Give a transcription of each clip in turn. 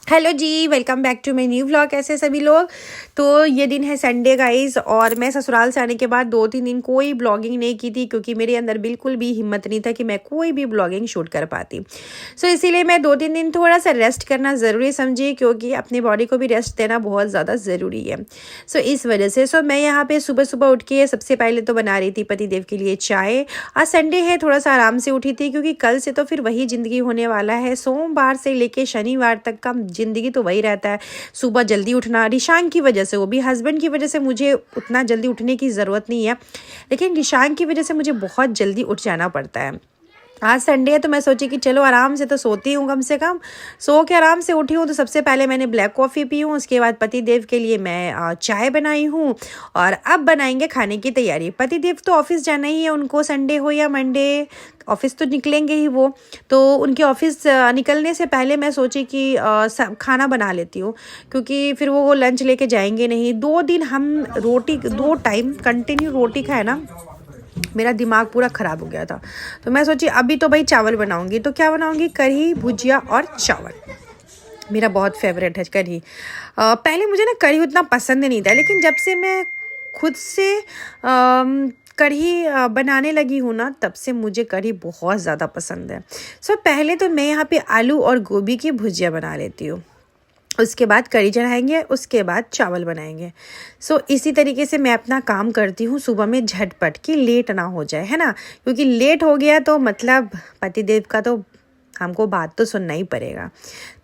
Hello ji, welcome back to my new vlog. कैसे सभी लोग। तो ये दिन है संडे गाइस, और मैं ससुराल से आने के बाद 2-3 दिन कोई ब्लॉगिंग नहीं की थी क्योंकि मेरे अंदर बिल्कुल भी हिम्मत नहीं था कि मैं कोई भी ब्लॉगिंग शूट कर पाती। सो इसीलिए मैं 2-3 दिन थोड़ा सा रेस्ट करना ज़रूरी समझी, क्योंकि अपनी बॉडी को भी रेस्ट देना बहुत ज़्यादा ज़रूरी है। सो इस वजह से मैं यहाँ पे सुबह सुबह उठ के सबसे पहले तो बना रही थी पति देव के लिए चाय। आज संडे है, थोड़ा सा आराम से उठी थी क्योंकि कल से तो फिर वही ज़िंदगी होने वाला है। सोमवार से लेके शनिवार तक का ज़िंदगी तो वही रहता है। सुबह जल्दी उठना, रिशांग की वजह से, वो भी हस्बैंड की वजह से मुझे उतना जल्दी उठने की ज़रूरत नहीं है, लेकिन रिशांग की वजह से मुझे बहुत जल्दी उठ जाना पड़ता है। आज संडे है तो मैं सोची कि चलो आराम से तो सोती हूँ, कम से कम सो के आराम से उठी हूँ। तो सबसे पहले मैंने ब्लैक कॉफ़ी पी हूँ, उसके बाद पति देव के लिए मैं चाय बनाई हूँ, और अब बनाएंगे खाने की तैयारी। पति देव तो ऑफिस जाना ही है, उनको संडे हो या मंडे ऑफिस तो निकलेंगे ही वो। तो उनके ऑफिस निकलने से पहले मैं सोची कि खाना बना लेती हूँ, क्योंकि फिर वो लंच लेके जाएंगे नहीं। 2 दिन हम रोटी 2 टाइम कंटिन्यू रोटी खाए ना, मेरा दिमाग पूरा ख़राब हो गया था। तो मैं सोची अभी तो भाई चावल बनाऊंगी। तो क्या बनाऊंगी, कढ़ी, भुजिया और चावल। मेरा बहुत फेवरेट है कढ़ी। पहले मुझे ना कढ़ी उतना पसंद नहीं था, लेकिन जब से मैं खुद से कढ़ी बनाने लगी हूँ ना, तब से मुझे कढ़ी बहुत ज़्यादा पसंद है। पहले तो मैं यहाँ पे आलू और गोभी की भुजिया बना लेती हूँ, उसके बाद कढ़ी चढ़ाएंगे, उसके बाद चावल बनाएंगे। इसी तरीके से मैं अपना काम करती हूँ सुबह में, झटपट कि लेट ना हो जाए, है ना। क्योंकि लेट हो गया तो मतलब पतिदेव का तो हमको बात तो सुनना ही पड़ेगा।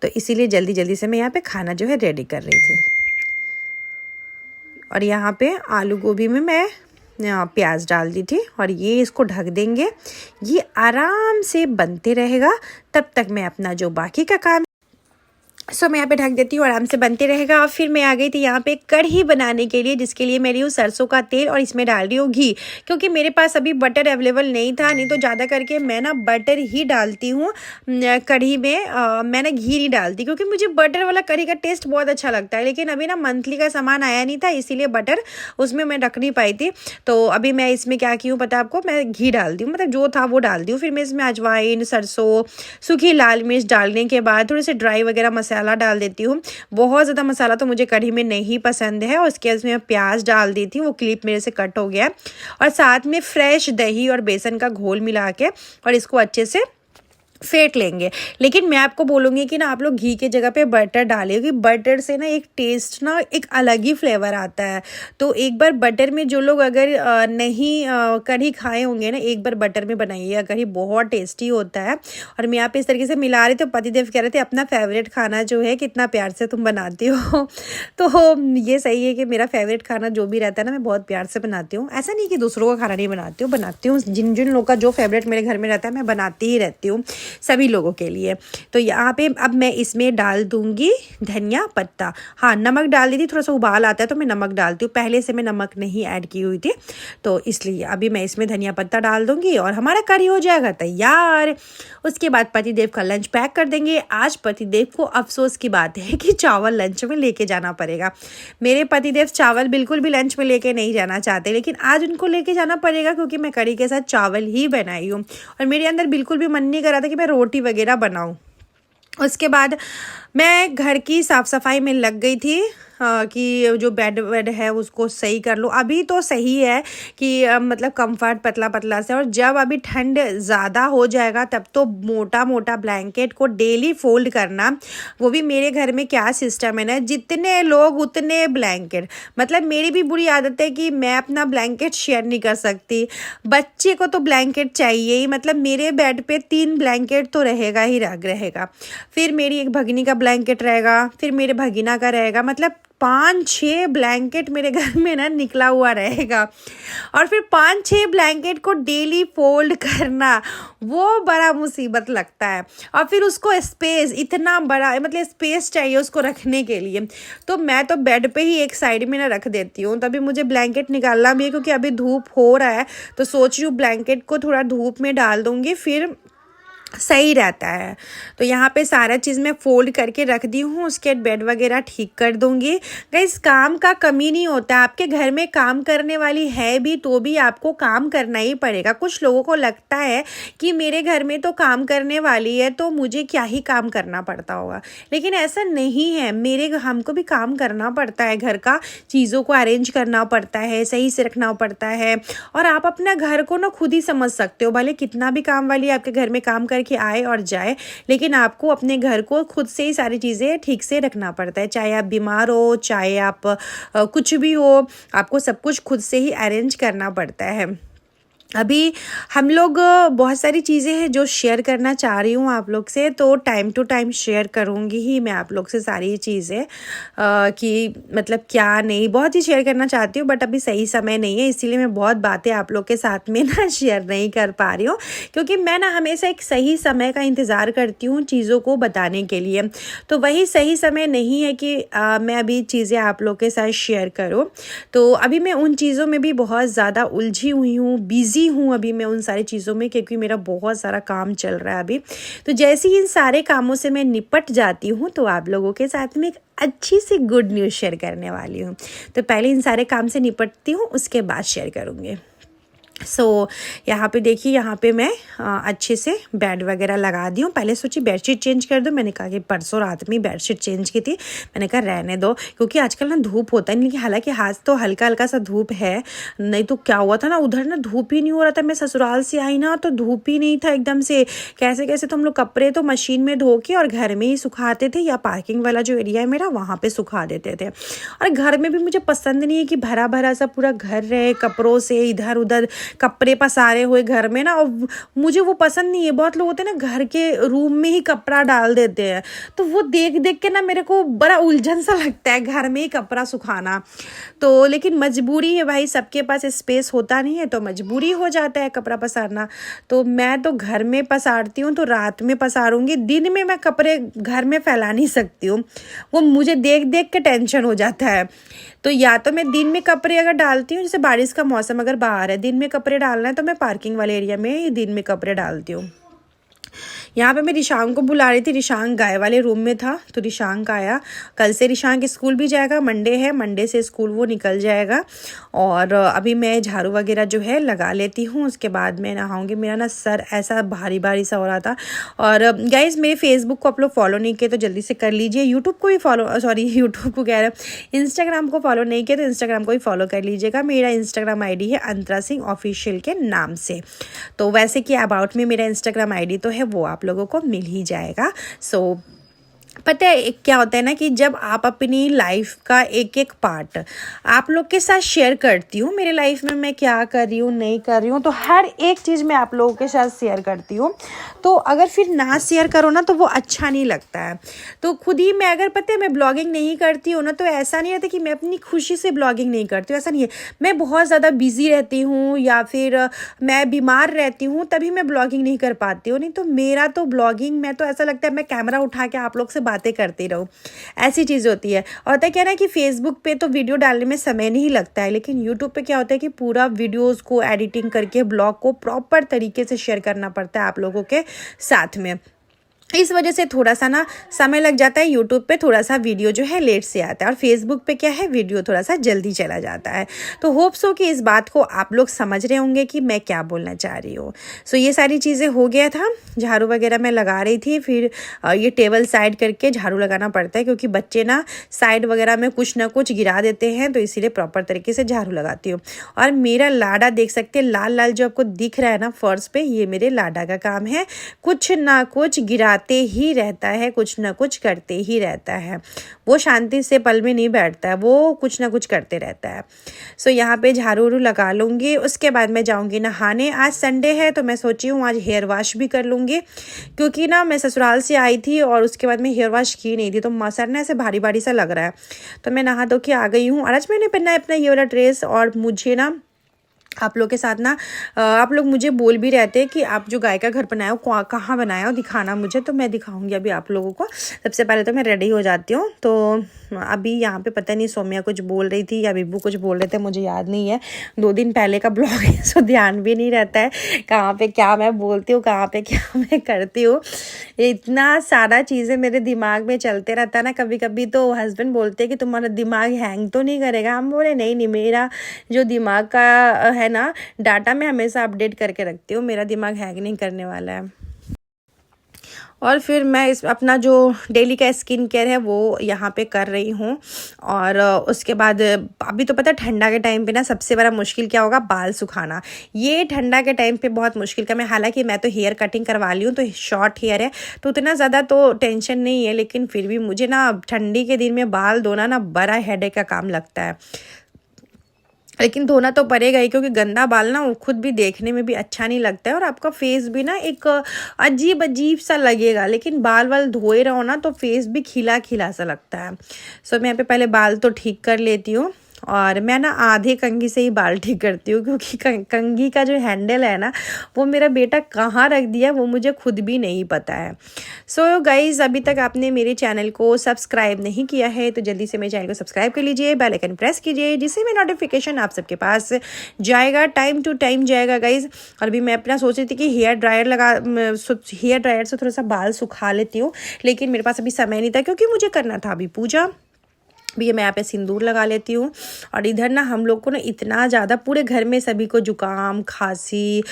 तो इसीलिए जल्दी जल्दी से मैं यहाँ पे खाना जो है रेडी कर रही थी। और यहाँ पे आलू गोभी में मैं प्याज डाल दी थी, और ये इसको ढक देंगे, ये आराम से बनते रहेगा। तब तक मैं अपना जो बाकी का काम मैं यहाँ पे ढक देती हूँ, आराम से बनते रहेगा। और फिर मैं आ गई थी यहाँ पे कढ़ी बनाने के लिए, जिसके लिए मैं रही हूँ सरसों का तेल, और इसमें डाल रही हूँ घी, क्योंकि मेरे पास अभी बटर अवेलेबल नहीं था। नहीं तो ज़्यादा करके मैं ना बटर ही डालती हूँ कढ़ी में। मैं ना घी नहीं डालती, क्योंकि मुझे बटर वाला कढ़ी का टेस्ट बहुत अच्छा लगता है। लेकिन अभी ना मंथली का सामान आया नहीं था, इसीलिए बटर उसमें मैं रख नहीं पाई थी। तो अभी मैं इसमें क्या की हूँ पता है आपको, मैं घी डाल दी हूँ, मतलब जो था वो डाल दी हूँ। फिर मैं इसमें अजवाइन, सरसों, सूखी लाल मिर्च डालने के बाद थोड़े से ड्राई वगैरह मसाला डाल देती हूँ। बहुत ज़्यादा मसाला तो मुझे कढ़ी में नहीं पसंद है। और उसके बाद मैं प्याज डाल दी थी, वो क्लिप मेरे से कट हो गया। और साथ में फ्रेश दही और बेसन का घोल मिला के, और इसको अच्छे से फेंट लेंगे। लेकिन मैं आपको बोलूँगी कि ना आप लोग घी के जगह पे बटर डालें, क्योंकि बटर से ना एक टेस्ट ना एक अलग ही फ्लेवर आता है। तो एक बार बटर में, जो लोग अगर नहीं कढ़ी खाए होंगे ना, एक बार बटर में बनाइए कढ़ी, बहुत टेस्टी होता है। और मैं यहाँ पे इस तरीके से मिला रही, तो पतिदेव कह रहे थे अपना फेवरेट खाना जो है कितना प्यार से तुम बनाती हो। तो ये सही है कि मेरा फेवरेट खाना जो भी रहता है ना, मैं बहुत प्यार से बनाती हूँ। ऐसा नहीं कि दूसरों का खाना नहीं बनाती हूँ, जिन जिन लोगों का जो फेवरेट मेरे घर में रहता है मैं बनाती ही रहती हूँ सभी लोगों के लिए। तो यहाँ पे अब मैं इसमें डाल दूंगी धनिया पत्ता। हाँ, नमक डाल दी थी, थोड़ा सा उबाल आता है तो मैं नमक डालती हूँ, पहले से मैं नमक नहीं ऐड की हुई थी, तो इसलिए अभी मैं इसमें धनिया पत्ता डाल दूंगी और हमारा कढ़ी हो जाएगा तैयार। उसके बाद पतिदेव का लंच पैक कर देंगे। आज पतिदेव को अफसोस की बात है कि चावल लंच में लेके जाना पड़ेगा। मेरे पतिदेव चावल बिल्कुल भी लंच में लेके नहीं जाना चाहते, लेकिन आज उनको लेके जाना पड़ेगा, क्योंकि मैं कढ़ी के साथ चावल ही बनाई हूँ। और मेरे अंदर बिल्कुल भी मन नहीं कर रहा था कि मैं रोटी वगैरह बनाऊं। उसके बाद मैं घर की साफ़ सफाई में लग गई थी, कि जो बेड वेड है उसको सही कर लो। अभी तो सही है कि मतलब कंफर्ट पतला पतला से, और जब अभी ठंड ज़्यादा हो जाएगा तब तो मोटा मोटा ब्लैंकेट को डेली फोल्ड करना। वो भी मेरे घर में क्या सिस्टम है ना, जितने लोग उतने ब्लैंकेट। मतलब मेरी भी बुरी आदत है कि मैं अपना ब्लैंकेट शेयर नहीं कर सकती, बच्चे को तो ब्लैंकेट चाहिए ही। मतलब मेरे बेड पे 3 ब्लैंकेट तो रहेगा ही रहेगा। फिर मेरी एक भगिनी का ब्लैंकेट रहेगा, फिर मेरे भगिना का रहेगा, मतलब 5-6 ब्लैंकेट मेरे घर में ना निकला हुआ रहेगा। और फिर 5-6 ब्लैंकेट को डेली फोल्ड करना, वो बड़ा मुसीबत लगता है। और फिर उसको स्पेस इतना बड़ा, मतलब स्पेस चाहिए उसको रखने के लिए। तो मैं तो बेड पे ही एक साइड में ना रख देती हूँ। तभी मुझे ब्लैंकेट निकालना भी है, क्योंकि अभी धूप हो रहा है, तो सोच रही हूँ ब्लैंकेट को थोड़ा धूप में डाल दूँगी, फिर सही रहता है। तो यहाँ पे सारा चीज़ मैं फ़ोल्ड करके रख दी हूँ, उसके बेड वगैरह ठीक कर दूँगी। गाइस काम का कमी नहीं होता, आपके घर में काम करने वाली है भी तो भी आपको काम करना ही पड़ेगा। कुछ लोगों को लगता है कि मेरे घर में तो काम करने वाली है तो मुझे क्या ही काम करना पड़ता होगा, लेकिन ऐसा नहीं है। हमको भी काम करना पड़ता है, घर का चीज़ों को अरेंज करना पड़ता है, सही से रखना पड़ता है। और आप अपना घर को ना खुद ही समझ सकते हो, भले कितना भी काम वाली आपके घर में काम करके आए और जाए, लेकिन आपको अपने घर को खुद से ही सारी चीज़ें ठीक से रखना पड़ता है। चाहे आप बीमार हो, चाहे आप कुछ भी हो, आपको सब कुछ खुद से ही अरेंज करना पड़ता है। अभी हम लोग बहुत सारी चीज़ें हैं जो शेयर करना चाह रही हूँ आप लोग से, तो टाइम टू टाइम शेयर करूँगी ही मैं आप लोग से सारी चीज़ें कि मतलब क्या नहीं, बहुत ही शेयर करना चाहती हूँ बट अभी सही समय नहीं है, इसीलिए मैं बहुत बातें आप लोग के साथ में ना शेयर नहीं कर पा रही हूँ, क्योंकि मैं ना हमेशा एक सही समय का इंतज़ार करती हूँ चीज़ों को बताने के लिए। तो वही सही समय नहीं है कि मैं अभी चीज़ें आप लोग के साथ शेयर करूँ। तो अभी मैं उन चीज़ों में भी बहुत ज़्यादा उलझी हुई हूँ, बिज़ी हूँ अभी मैं उन सारी चीज़ों में, क्योंकि मेरा बहुत सारा काम चल रहा है अभी। तो जैसे ही इन सारे कामों से मैं निपट जाती हूँ तो आप लोगों के साथ में एक अच्छी सी गुड न्यूज़ शेयर करने वाली हूँ। तो पहले इन सारे काम से निपटती हूँ, उसके बाद शेयर करूँगी। यहाँ पे देखिए, यहाँ पे मैं अच्छे से बेड वगैरह लगा दी हूँ। पहले सोची बेडशीट चेंज कर दूँ, मैंने कहा कि परसों रात में बेडशीट चेंज की थी, मैंने कहा रहने दो, क्योंकि आजकल ना धूप होता है नहीं, हालांकि आज तो हल्का हल्का सा धूप है, नहीं तो क्या हुआ था ना उधर ना धूप ही नहीं हो रहा था। मैं ससुराल से आई ना तो धूप ही नहीं था एकदम से, कैसे कैसे तो हम लोग कपड़े तो मशीन में धो के और घर में ही सुखाते थे, या पार्किंग वाला जो एरिया है मेरा वहाँ पर सुखा देते थे। और घर में भी मुझे पसंद नहीं है कि भरा भरा सा पूरा घर रहे कपड़ों से, इधर उधर कपड़े पसारे हुए घर में ना, और मुझे वो पसंद नहीं है। बहुत लोग होते हैं ना घर के रूम में ही कपड़ा डाल देते हैं, तो वो देख देख के ना मेरे को बड़ा उलझन सा लगता है घर में ही कपड़ा सुखाना। तो लेकिन मजबूरी है भाई, सबके पास स्पेस होता नहीं है तो मजबूरी हो जाता है कपड़ा पसारना। तो मैं तो घर में पसारती हूँ तो रात में पसारूंगी, दिन में मैं कपड़े घर में फैला नहीं सकती हूँ, वो मुझे देख देख के टेंशन हो जाता है। तो या तो मैं दिन में कपड़े अगर डालती हूँ, जैसे बारिश का मौसम अगर बाहर है, दिन में कपड़े डालना है तो मैं पार्किंग वाले एरिया में ही दिन में कपड़े डालती हूँ। यहाँ पे मैं रिशांग को बुला रही थी, रिशांग गाय वाले रूम में था तो रिशांग आया। कल से रिशांग स्कूल भी जाएगा, मंडे है, मंडे से स्कूल वो निकल जाएगा। और अभी मैं झाड़ू वगैरह जो है लगा लेती हूँ, उसके बाद मैं नहाऊंगी। मेरा ना सर ऐसा भारी भारी सा हो रहा था। और गाइज मेरे फेसबुक को आप लोग फॉलो नहीं किए तो जल्दी से कर लीजिए, यूट्यूब को भी फॉलो, सॉरी यूट्यूब को कह रहे हैं, इंस्टाग्राम को फॉलो नहीं किया तो इंस्टाग्राम को भी फॉलो कर लीजिएगा। मेरा इंस्टाग्राम ID है अंतरा सिंह ऑफिशियल के नाम से। तो वैसे कि अबाउट में मेरा इंस्टाग्राम ID तो है, वो आप लोगों को मिल ही जाएगा। पता है क्या होता है ना कि जब आप अपनी लाइफ का एक एक पार्ट आप लोग के साथ शेयर करती हूँ, मेरे लाइफ में मैं क्या कर रही हूँ नहीं कर रही हूँ, तो हर एक चीज़ मैं आप लोगों के साथ शेयर करती हूँ। तो अगर फिर ना शेयर करो ना तो वो अच्छा नहीं लगता है। तो खुद ही मैं अगर पता है मैं ब्लॉगिंग नहीं करती हूँ ना, तो ऐसा नहीं रहता कि मैं अपनी खुशी से ब्लॉगिंग नहीं करती हूँ, ऐसा नहीं है। मैं बहुत ज़्यादा बिजी रहती हूँ या फिर मैं बीमार रहती हूँ तभी मैं ब्लॉगिंग नहीं कर पाती हूँ, नहीं तो मेरा तो ब्लॉगिंग में तो ऐसा लगता है मैं कैमरा उठा के आप लोग से बातें करती रहूँ, ऐसी चीज़ होती है। और होता है क्या ना कि फेसबुक पे तो वीडियो डालने में समय नहीं लगता है, लेकिन यूट्यूब पे क्या होता है कि पूरा वीडियोस को एडिटिंग करके ब्लॉग को प्रॉपर तरीके से शेयर करना पड़ता है आप लोगों के साथ में। इस वजह से थोड़ा सा ना समय लग जाता है। यूट्यूब पे थोड़ा सा वीडियो जो है लेट से आता है और फेसबुक पे क्या है वीडियो थोड़ा सा जल्दी चला जाता है। तो होप्स हो कि इस बात को आप लोग समझ रहे होंगे कि मैं क्या बोलना चाह रही हूँ। ये सारी चीज़ें हो गया था, झाड़ू वगैरह मैं लगा रही थी, फिर ये टेबल साइड करके झाड़ू लगाना पड़ता है क्योंकि बच्चे ना साइड वगैरह में कुछ ना कुछ गिरा देते हैं, तो इसीलिए प्रॉपर तरीके से झाड़ू लगाती हूँ। और मेरा लाडा देख सकते हैं, लाल लाल जो आपको दिख रहा है ना फर्श पे, ये मेरे लाडा का काम है, कुछ ना कुछ गिरा ही रहता है, कुछ ना कुछ करते ही रहता है। वो शांति से पल में नहीं बैठता है, वो कुछ ना कुछ करते रहता है। यहाँ पे झाड़ू लगा लूँगी, उसके बाद मैं जाऊँगी नहाने। आज संडे है तो मैं सोची हूँ आज हेयर वॉश भी कर लूँगी, क्योंकि ना मैं ससुराल से आई थी और उसके बाद मैं हेयर वॉश की नहीं थी, तो सर ना ऐसे भारी भारी सा लग रहा है, तो मैं नहा धो के आ गई हूँ। और आज मैंने पहना है अपना ये वाला ड्रेस, और मुझे ना आप लोग के साथ ना आप लोग मुझे बोल भी रहते हैं कि आप जो गाय का घर बनाए हो कहाँ बनाया हो, दिखाना मुझे। तो मैं दिखाऊंगी अभी आप लोगों को। सबसे पहले तो मैं रेडी हो जाती हूँ। तो अभी यहाँ पे पता नहीं सौम्या कुछ बोल रही थी या बिब्बू कुछ बोल रहे थे, मुझे याद नहीं है, 2 दिन पहले का ब्लॉग है, सो ध्यान भी नहीं रहता है कहाँ पे क्या मैं बोलती हूँ, कहाँ पे क्या मैं करती हूँ। इतना सारा चीज़ें मेरे दिमाग में चलते रहता है ना। कभी कभी तो हस्बैंड बोलते हैं कि तुम्हारा दिमाग हैंग तो नहीं करेगा। हम बोले नहीं नहीं, मेरा जो दिमाग का है ना डाटा मैं हमेशा अपडेट करके रखती हूँ, मेरा दिमाग हैंग नहीं करने वाला है। और फिर मैं इस अपना जो डेली का स्किन केयर है वो यहाँ पे कर रही हूँ। और उसके बाद अभी तो पता है ठंडा के टाइम पे ना सबसे बड़ा मुश्किल क्या होगा, बाल सुखाना। ये ठंडा के टाइम पे बहुत मुश्किल का। मैं हालांकि मैं तो हेयर कटिंग करवा ली हूँ, तो शॉर्ट हेयर है तो उतना ज़्यादा तो टेंशन नहीं है, लेकिन फिर भी मुझे ना ठंडी के दिन में बाल धोना ना बड़ा हेडेक का काम लगता है। लेकिन धोना तो पड़ेगा ही, क्योंकि गंदा बाल ना वो खुद भी देखने में भी अच्छा नहीं लगता है और आपका फेस भी ना एक अजीब अजीब सा लगेगा। लेकिन बाल वाल धोए रहो ना तो फेस भी खिला खिला सा लगता है। सो मैं यहाँ पे पहले बाल तो ठीक कर लेती हूँ। और मैं ना आधे कंघी से ही बाल ठीक करती हूँ, क्योंकि कंघी का जो हैंडल है ना वो मेरा बेटा कहाँ रख दिया वो मुझे खुद भी नहीं पता है। सो गाइज़, अभी तक आपने मेरे चैनल को सब्सक्राइब नहीं किया है तो जल्दी से मेरे चैनल को सब्सक्राइब कर लीजिए, बेल आइकन प्रेस कीजिए, जिससे मेरा नोटिफिकेशन आप सबके पास जाएगा, टाइम टू टाइम जाएगा गाइज़। और अभी मैं अपना सोच रही थी कि हेयर ड्रायर से थोड़ा सा बाल सुखा लेती हूँ, लेकिन मेरे पास अभी समय नहीं था क्योंकि मुझे करना था अभी पूजा। भी मैं यहाँ पे सिंदूर लगा लेती हूँ। और इधर ना हम लोग को ना इतना ज़्यादा पूरे घर में सभी को जुकाम खांसी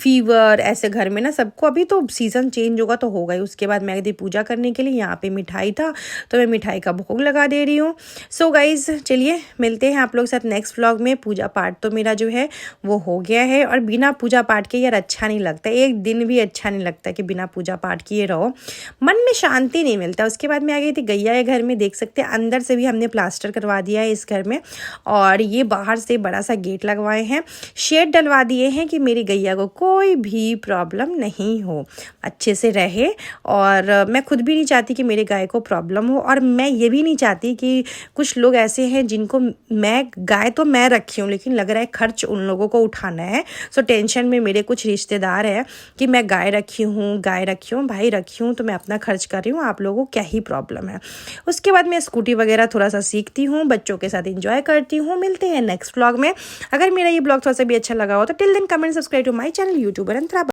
फीवर, ऐसे घर में ना सबको, अभी तो सीज़न चेंज होगा तो होगा ही। उसके बाद मैं गई थी पूजा करने के लिए, यहाँ पे मिठाई था तो मैं मिठाई का भोग लगा दे रही हूँ। सो गाइज़ चलिए मिलते हैं आप लोग के साथ नेक्स्ट व्लॉग में। पूजा पाठ तो मेरा जो है वो हो गया है, और बिना पूजा पाठ के यार अच्छा नहीं लगता, एक दिन भी अच्छा नहीं लगता कि बिना पूजा पाठ किए रहो, मन में शांति नहीं मिलता। उसके बाद मैं आ गई थी गैया के घर में, देख सकते हैं अंदर से भी हमने प्लास्टर करवा दिया है इस घर में, और ये बाहर से बड़ा सा गेट लगवाए हैं, शेड डलवा दिए हैं कि मेरी गैया को कोई भी प्रॉब्लम नहीं हो, अच्छे से रहे। और मैं खुद भी नहीं चाहती कि मेरे गाय को प्रॉब्लम हो, और मैं ये भी नहीं चाहती कि कुछ लोग ऐसे हैं जिनको मैं गाय तो मैं रखी हूँ लेकिन लग रहा है खर्च उन लोगों को उठाना है। सो टेंशन में मेरे कुछ रिश्तेदार हैं कि मैं गाय रखी हूँ भाई रखी हूँ तो मैं अपना खर्च कर रही हूँ, आप लोगों को क्या ही प्रॉब्लम है। उसके बाद मैं स्कूटी वगैरह थोड़ा सा सीखती हूँ, बच्चों के साथ इंजॉय करती हूँ। मिलते हैं नेक्स्ट व्लॉग में। अगर मेरा ये ब्लॉग थोड़ा सा भी अच्छा लगा हो तो till then comment, subscribe to my channel YouTuber Antara.